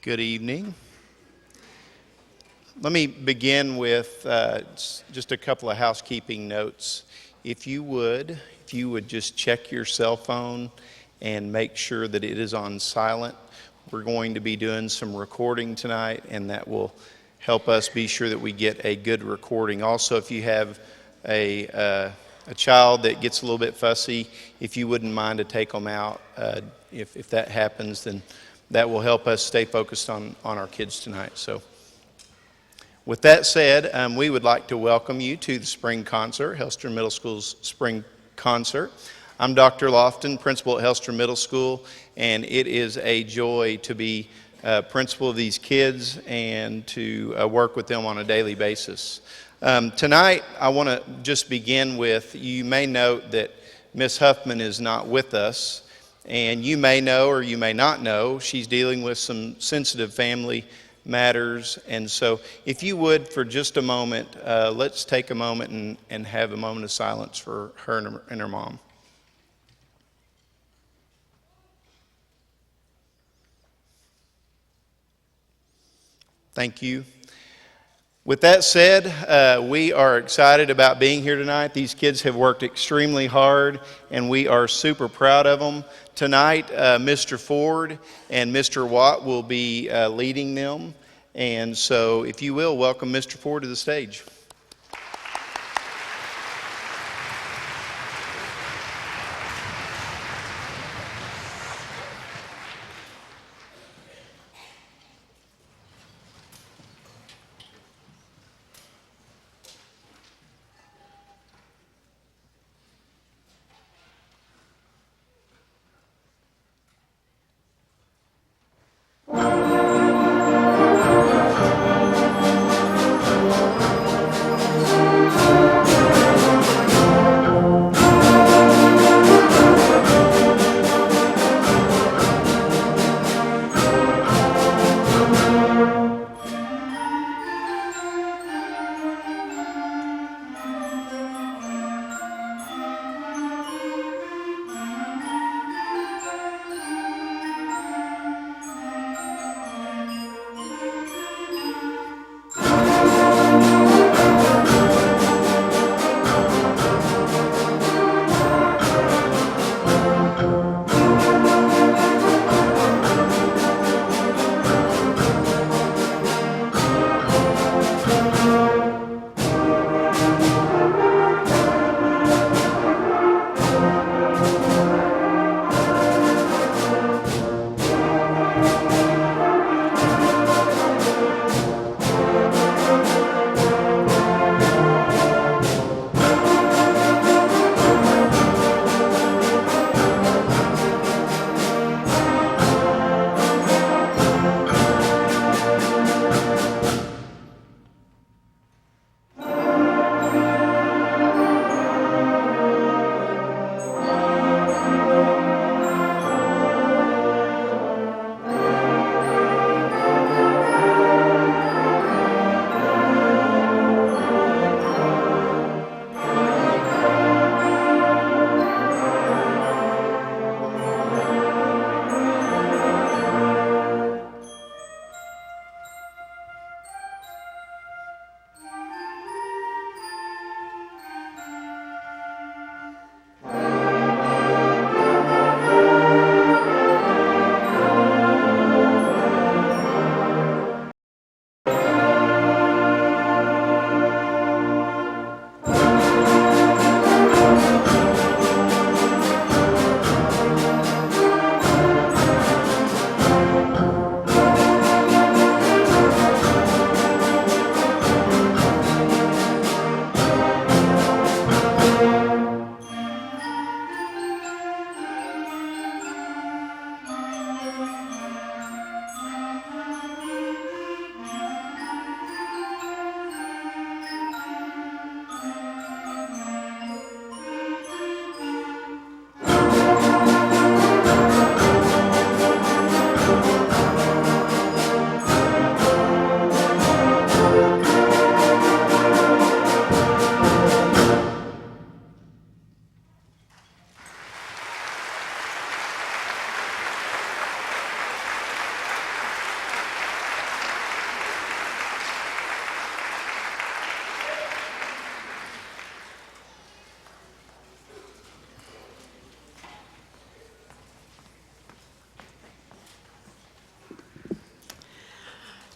Good evening. Let me begin with just a couple of housekeeping notes. If you would just check your cell phone and make sure that it is on silent. We're going to be doing some recording tonight, and that will help us be sure that we get a good recording. Also, if you have a child that gets a little bit fussy, if you wouldn't mind to take them out, if that happens, then that will help us stay focused on our kids tonight. So with that said, we would like to welcome you to the spring concert, Hellstern Middle School's spring concert. I'm Dr. Lofton, principal at Hellstern Middle School, and it is a joy to be principal of these kids and to work with them on a daily basis. Tonight, I want to just begin with, you may note that Miss Huffman is not with us. And you may know or you may not know, she's dealing with some sensitive family matters. And so if you would, for just a moment, let's take a moment and have a moment of silence for her and her mom. Thank you. With that said, we are excited about being here tonight. These kids have worked extremely hard, and we are super proud of them. Tonight, Mr. Ford and Mr. Watt will be leading them. And so, if you will, welcome Mr. Ford to the stage.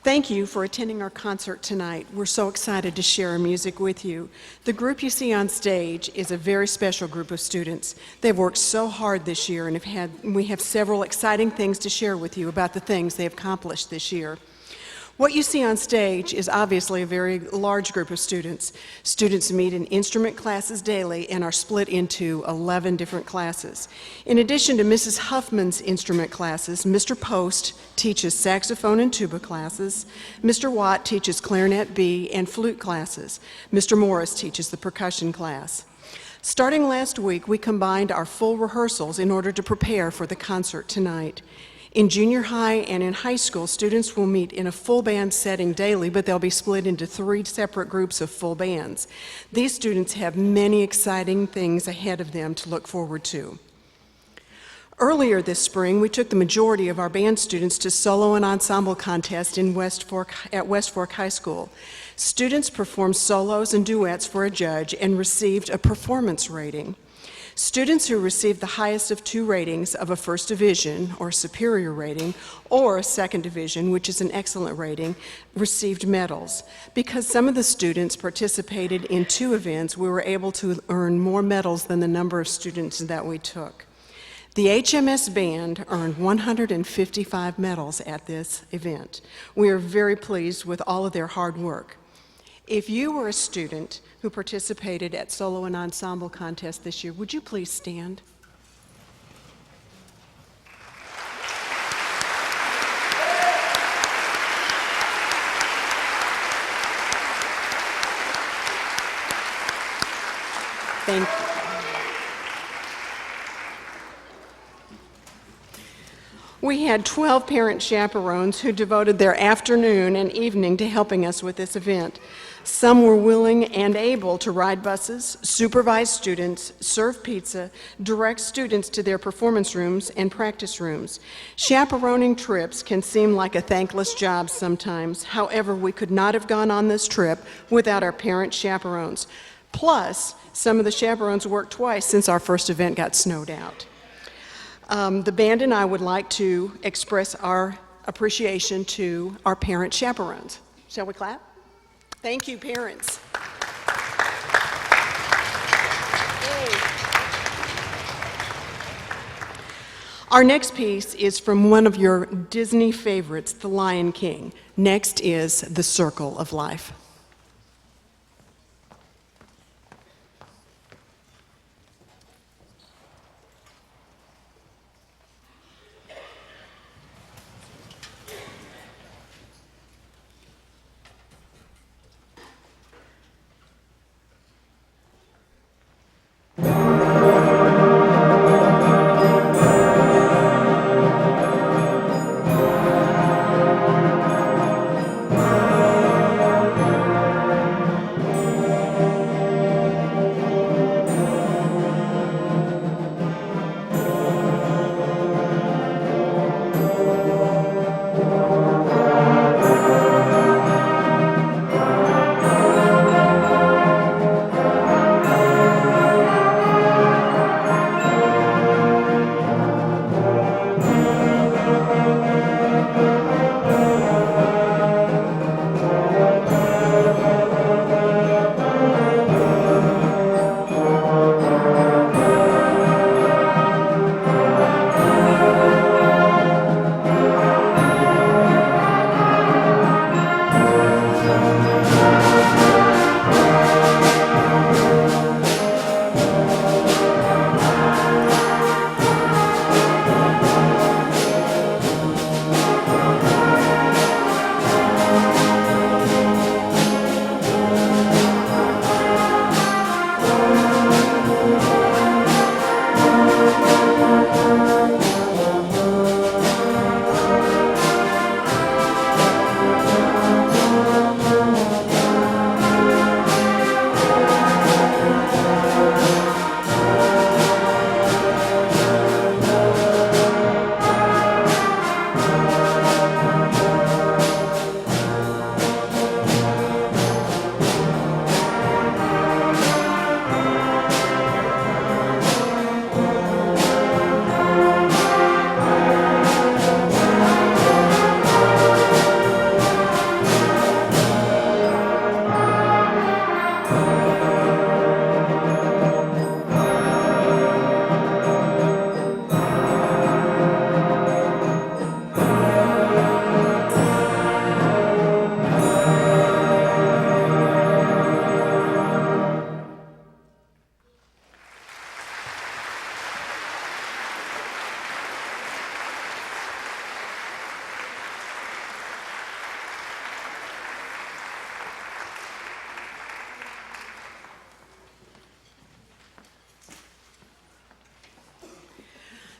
Thank you for attending our concert tonight. We're so excited to share our music with you. The group you see on stage is a very special group of students. They've worked so hard this year, and we have several exciting things to share with you about the things they've accomplished this year. What you see on stage is obviously a very large group of students. Students meet in instrument classes daily and are split into 11 different classes. In addition to Mrs. Huffman's instrument classes, Mr. Post teaches saxophone and tuba classes. Mr. Watt teaches clarinet B and flute classes. Mr. Morris teaches the percussion class. Starting last week, we combined our full rehearsals in order to prepare for the concert tonight. In junior high and in high school, students will meet in a full band setting daily, but they'll be split into 3 separate groups of full bands. These students have many exciting things ahead of them to look forward to. Earlier this spring, we took the majority of our band students to solo and ensemble contest at West Fork High School. Students performed solos and duets for a judge and received a performance rating. Students who received the highest of 2 ratings of a first division or superior rating or a second division, which is an excellent rating, received medals. Because some of the students participated in 2 events, we were able to earn more medals than the number of students that we took. The HMS Band earned 155 medals at this event. We are very pleased with all of their hard work. If you were a student who participated at solo and ensemble contest this year, would you please stand? Thank you. We had 12 parent chaperones who devoted their afternoon and evening to helping us with this event. Some were willing and able to ride buses, supervise students, serve pizza, direct students to their performance rooms and practice rooms. Chaperoning trips can seem like a thankless job sometimes. However, we could not have gone on this trip without our parent chaperones. Plus, some of the chaperones worked twice since our first event got snowed out. The band and I would like to express our appreciation to our parent chaperones. Shall we clap? Thank you, parents. Yay. Our next piece is from one of your Disney favorites, The Lion King. Next is The Circle of Life.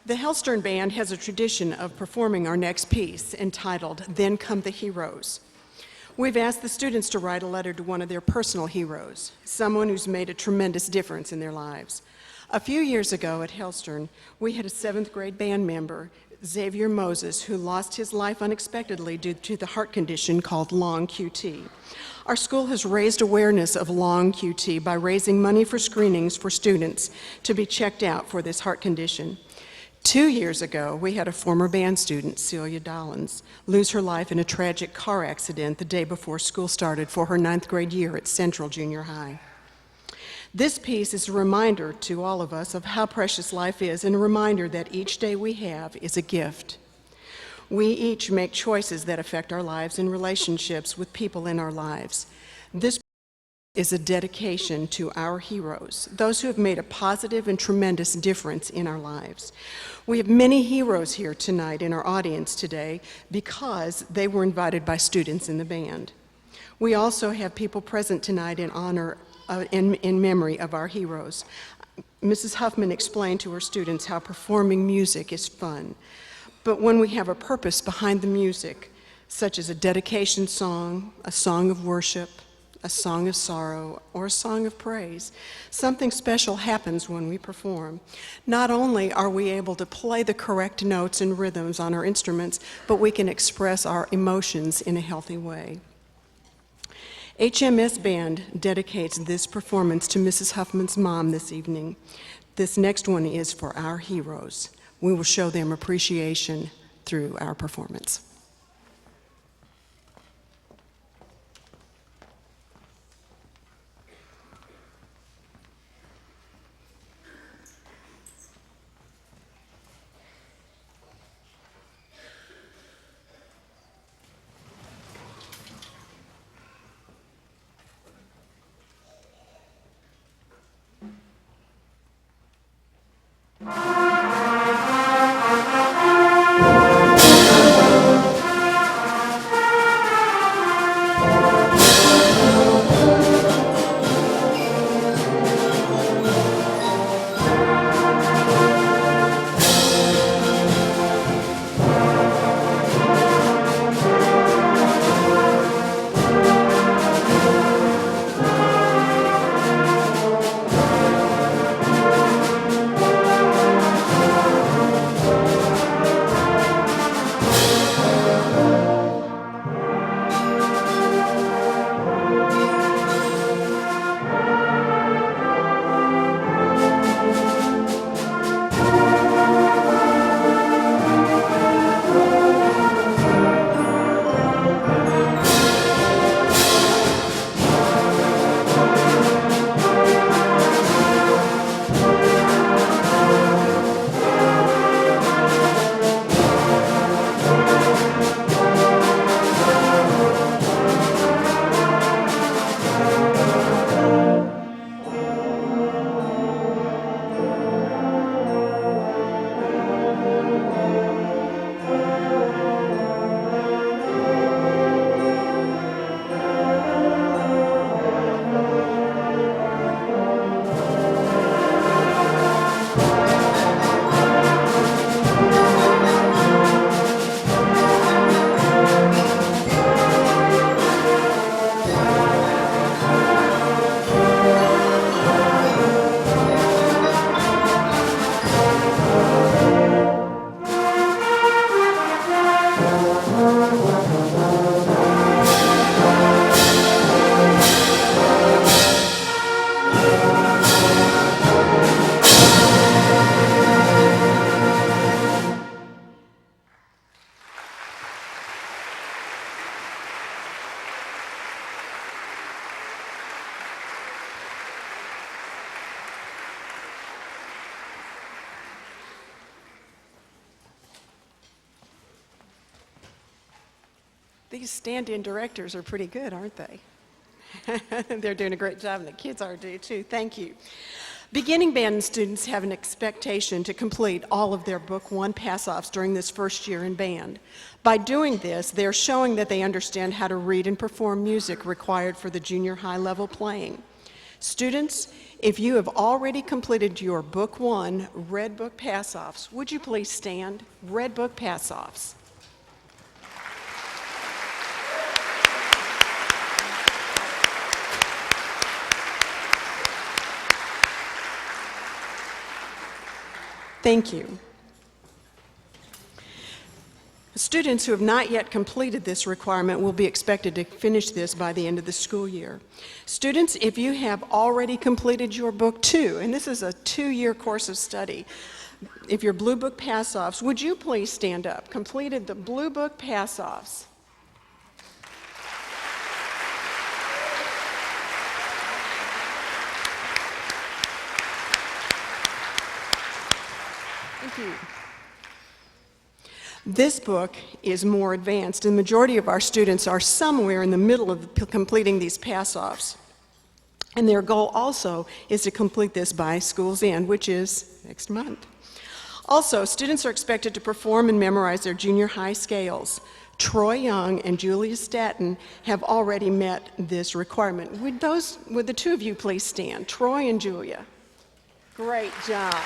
The Hellstern Band has a tradition of performing our next piece entitled, Then Come the Heroes. We've asked the students to write a letter to one of their personal heroes, someone who's made a tremendous difference in their lives. A few years ago at Hellstern, we had a 7th grade band member, Xavier Moses, who lost his life unexpectedly due to the heart condition called long QT. Our school has raised awareness of long QT by raising money for screenings for students to be checked out for this heart condition. 2 years ago, we had a former band student, Celia Dollins, lose her life in a tragic car accident the day before school started for her 9th grade year at Central Junior High. This piece is a reminder to all of us of how precious life is and a reminder that each day we have is a gift. We each make choices that affect our lives and relationships with people in our lives. This is a dedication to our heroes, those who have made a positive and tremendous difference in our lives. We have many heroes here tonight in our audience today because they were invited by students in the band. We also have people present tonight in honor, in memory of our heroes. Mrs. Huffman explained to her students how performing music is fun. But when we have a purpose behind the music, such as a dedication song, a song of worship, a song of sorrow, or a song of praise, something special happens when we perform. Not only are we able to play the correct notes and rhythms on our instruments, but we can express our emotions in a healthy way. HMS Band dedicates this performance to Mrs. Huffman's mom this evening. This next one is for our heroes. We will show them appreciation through our performance. These stand-in directors are pretty good, aren't they? They're doing a great job, and the kids are too. Thank you. Beginning band students have an expectation to complete all of their Book 1 pass-offs during this first year in band. By doing this, they're showing that they understand how to read and perform music required for the junior high level playing. Students, if you have already completed your Book 1 Red Book Pass-Offs, would you please stand? Red Book Pass-Offs. Thank you. Students who have not yet completed this requirement will be expected to finish this by the end of the school year. Students, if you have already completed your Book 2, and this is a 2-year course of study, if your Blue Book Pass-Offs, would you please stand up? Completed the Blue Book Pass-Offs. Thank you. This book is more advanced, and the majority of our students are somewhere in the middle of completing these pass-offs. And their goal also is to complete this by school's end, which is next month. Also, students are expected to perform and memorize their junior high scales. Troy Young and Julia Staton have already met this requirement. Would the two of you please stand? Troy and Julia. Great job.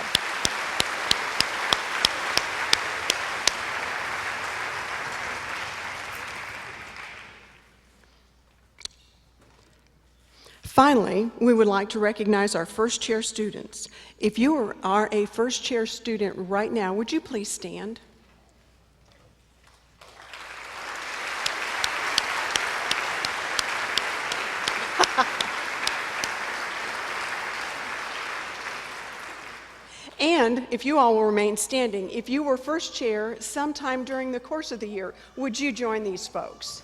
Finally, we would like to recognize our first chair students. If you are a first chair student right now, would you please stand? And if you all will remain standing, if you were first chair sometime during the course of the year, would you join these folks?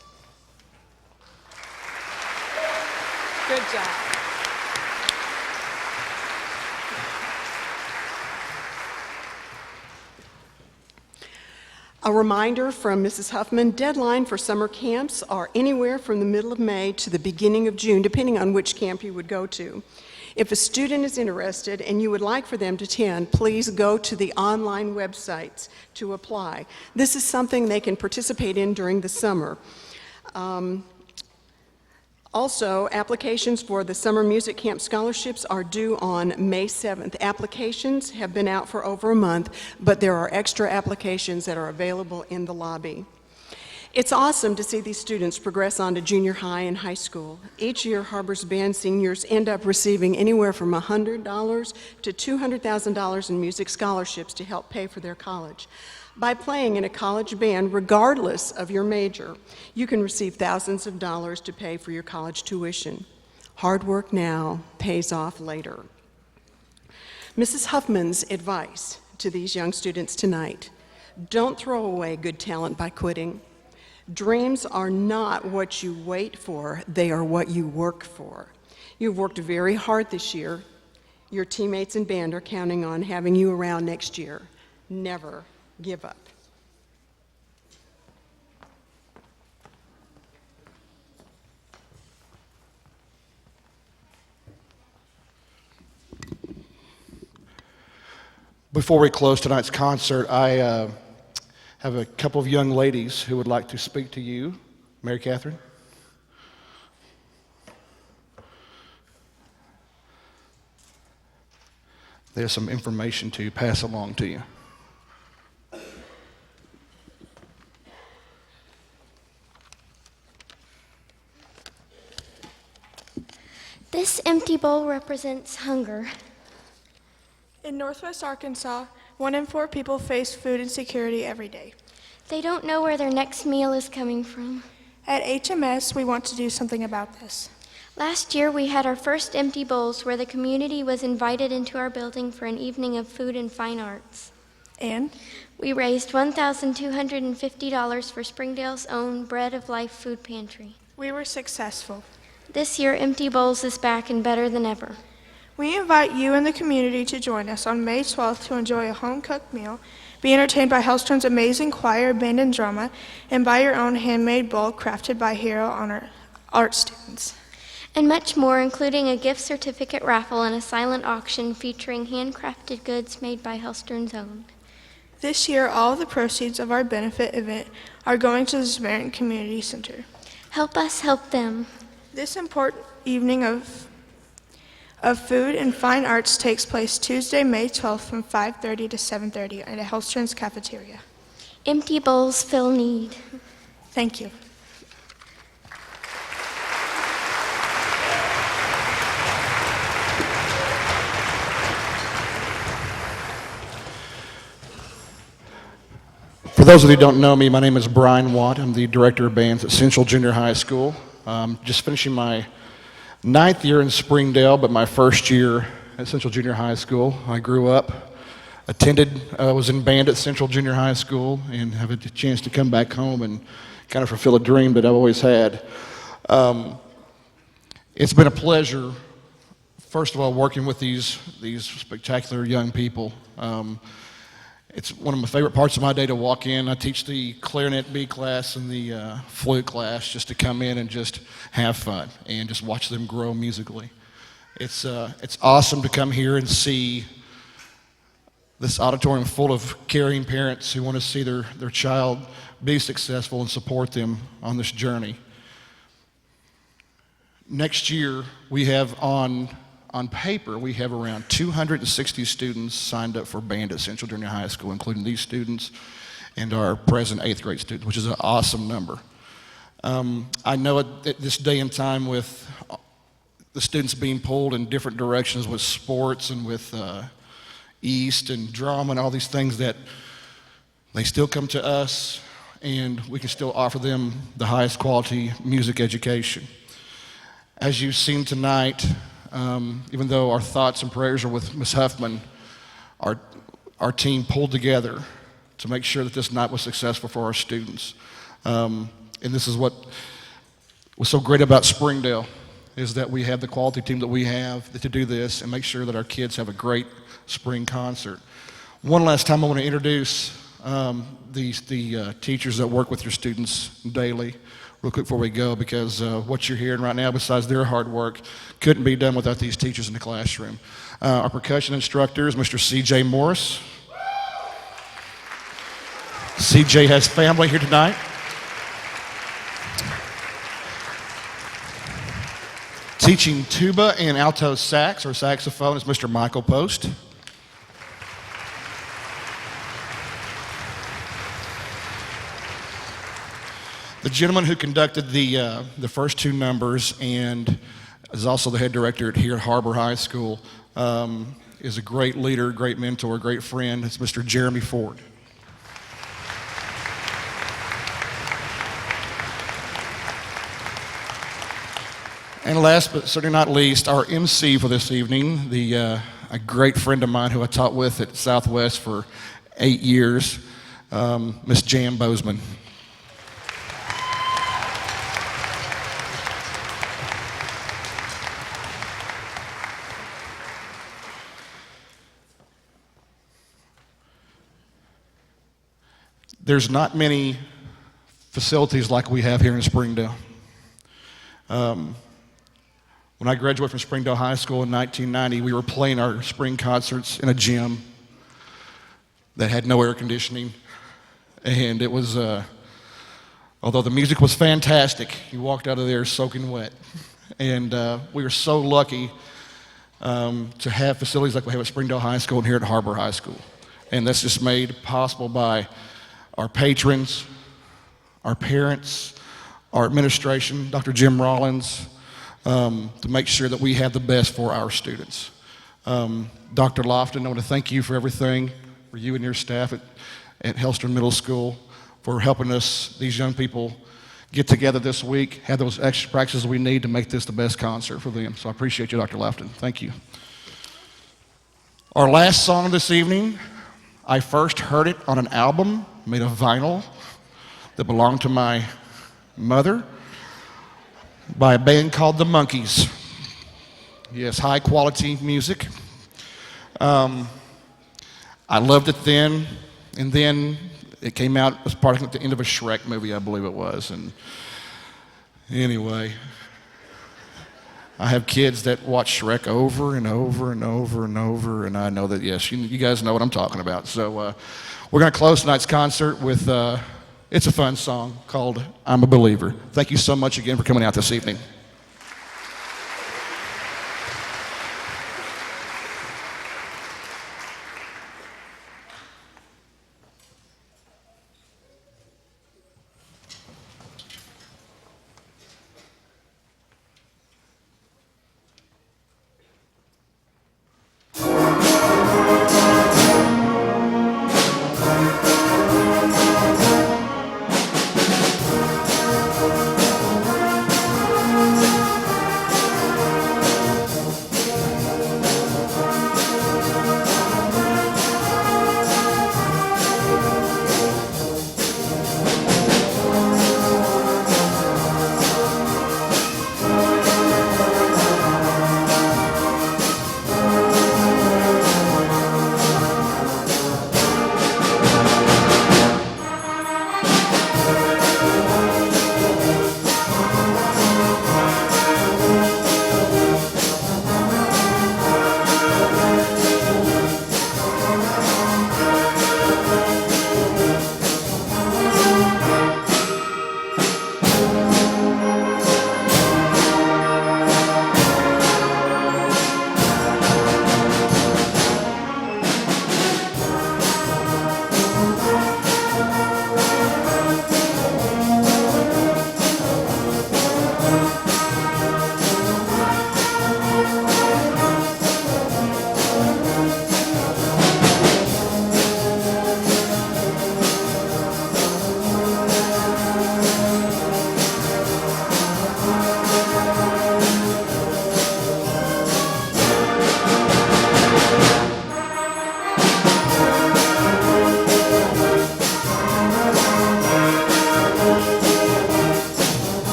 Good job. A reminder from Mrs. Huffman, deadline for summer camps are anywhere from the middle of May to the beginning of June, depending on which camp you would go to. If a student is interested and you would like for them to attend, please go to the online websites to apply. This is something they can participate in during the summer. Also, applications for the Summer Music Camp scholarships are due on May 7th. Applications have been out for over a month, but there are extra applications that are available in the lobby. It's awesome to see these students progress on to junior high and high school. Each year, HAR-BER's band seniors end up receiving anywhere from $100 to $200,000 in music scholarships to help pay for their college. By playing in a college band, regardless of your major, you can receive thousands of dollars to pay for your college tuition. Hard work now pays off later. Mrs. Huffman's advice to these young students tonight: don't throw away good talent by quitting. Dreams are not what you wait for, they are what you work for. You've worked very hard this year. Your teammates in band are counting on having you around next year. Never give up. Before we close tonight's concert, I have a couple of young ladies who would like to speak to you. Mary Catherine. There's some information to pass along to you. This empty bowl represents hunger. In Northwest Arkansas, 1 in 4 people face food insecurity every day. They don't know where their next meal is coming from. At HMS, we want to do something about this. Last year, we had our first empty bowls where the community was invited into our building for an evening of food and fine arts. And We raised $1,250 for Springdale's own Bread of Life food pantry. we were successful. This year, Empty Bowls is back and better than ever. We invite you and the community to join us on May 12th to enjoy a home-cooked meal, be entertained by Hellstern's amazing choir, band, and drama, and buy your own handmade bowl crafted by Hero Honor art students. And much more, including a gift certificate raffle and a silent auction featuring handcrafted goods made by Hellstern's own. This year, all of the proceeds of our benefit event are going to the Samaritan Community Center. Help us help them. This important evening of of Food and Fine Arts takes place Tuesday, May 12th from 5:30 to 7:30 at Hellstern's cafeteria. Empty bowls fill need. Thank you. For those of you who don't know me, my name is Brian Watt. I'm the director of bands at Central Junior High School. Just finishing my 9th year in Springdale, but my first year at Central Junior High School. I grew up, was in band at Central Junior High School, and have a chance to come back home and kind of fulfill a dream that I've always had. It's been a pleasure, first of all, working with these spectacular young people. It's one of my favorite parts of my day to walk in. I teach the clarinet B class and the flute class just to come in and just have fun and just watch them grow musically. It's awesome to come here and see this auditorium full of caring parents who want to see their child be successful and support them on this journey. Next year, we have on paper, we have around 260 students signed up for band at Central Junior High School, including these students and our present 8th grade students, which is an awesome number. I know at this day and time with the students being pulled in different directions with sports and with East and drama and all these things, that they still come to us and we can still offer them the highest quality music education. As you've seen tonight, even though our thoughts and prayers are with Ms. Huffman, our team pulled together to make sure that this night was successful for our students. And this is what was so great about Springdale, is that we have the quality team that we have to do this and make sure that our kids have a great spring concert. One last time I want to introduce the teachers that work with your students daily real quick before we go, because what you're hearing right now, besides their hard work, couldn't be done without these teachers in the classroom. Our percussion instructor is Mr. C.J. Morris. C.J. has family here tonight. Teaching tuba and alto sax or saxophone is Mr. Michael Post. The gentleman who conducted the first 2 numbers and is also the head director here at HAR-BER High School is a great leader, great mentor, great friend. It's Mr. Jeremy Ford. And last but certainly not least, our MC for this evening, a great friend of mine who I taught with at Southwest for 8 years, Miss Jan Bozeman. There's not many facilities like we have here in Springdale. When I graduated from Springdale High School in 1990, we were playing our spring concerts in a gym that had no air conditioning. And it was, although the music was fantastic, you walked out of there soaking wet. And we were so lucky to have facilities like we have at Springdale High School and here at HAR-BER High School. And that's just made possible by our patrons, our parents, our administration, Dr. Jim Rollins, to make sure that we have the best for our students. Dr. Lofton, I want to thank you for everything, for you and your staff at Hellstern Middle School, for helping us, these young people, get together this week, have those extra practices we need to make this the best concert for them. So I appreciate you, Dr. Lofton. Thank you. Our last song this evening, I first heard it on an album made of vinyl that belonged to my mother by a band called The Monkees. Yes, high quality music. I loved it then, and then it came out as part of the end of a Shrek movie, I believe it was. And anyway, I have kids that watch Shrek over and over and over and over, and I know that, yes, you guys know what I'm talking about. So we're going to close tonight's concert with it's a fun song called I'm a Believer. Thank you so much again for coming out this evening.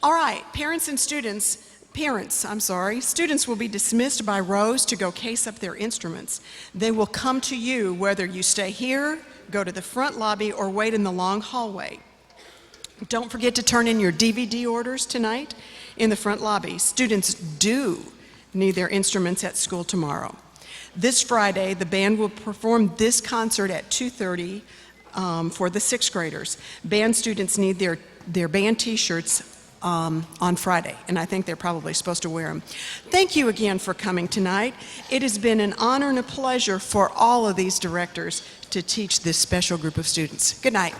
All right, students will be dismissed by rows to go case up their instruments. They will come to you whether you stay here, go to the front lobby, or wait in the long hallway. Don't forget to turn in your DVD orders tonight in the front lobby. Students do need their instruments at school tomorrow. This Friday, the band will perform this concert at 2:30 for the sixth graders. Band students need their band t-shirts on Friday, and I think they're probably supposed to wear them. Thank you again for coming tonight. It has been an honor and a pleasure for all of these directors to teach this special group of students. Good night.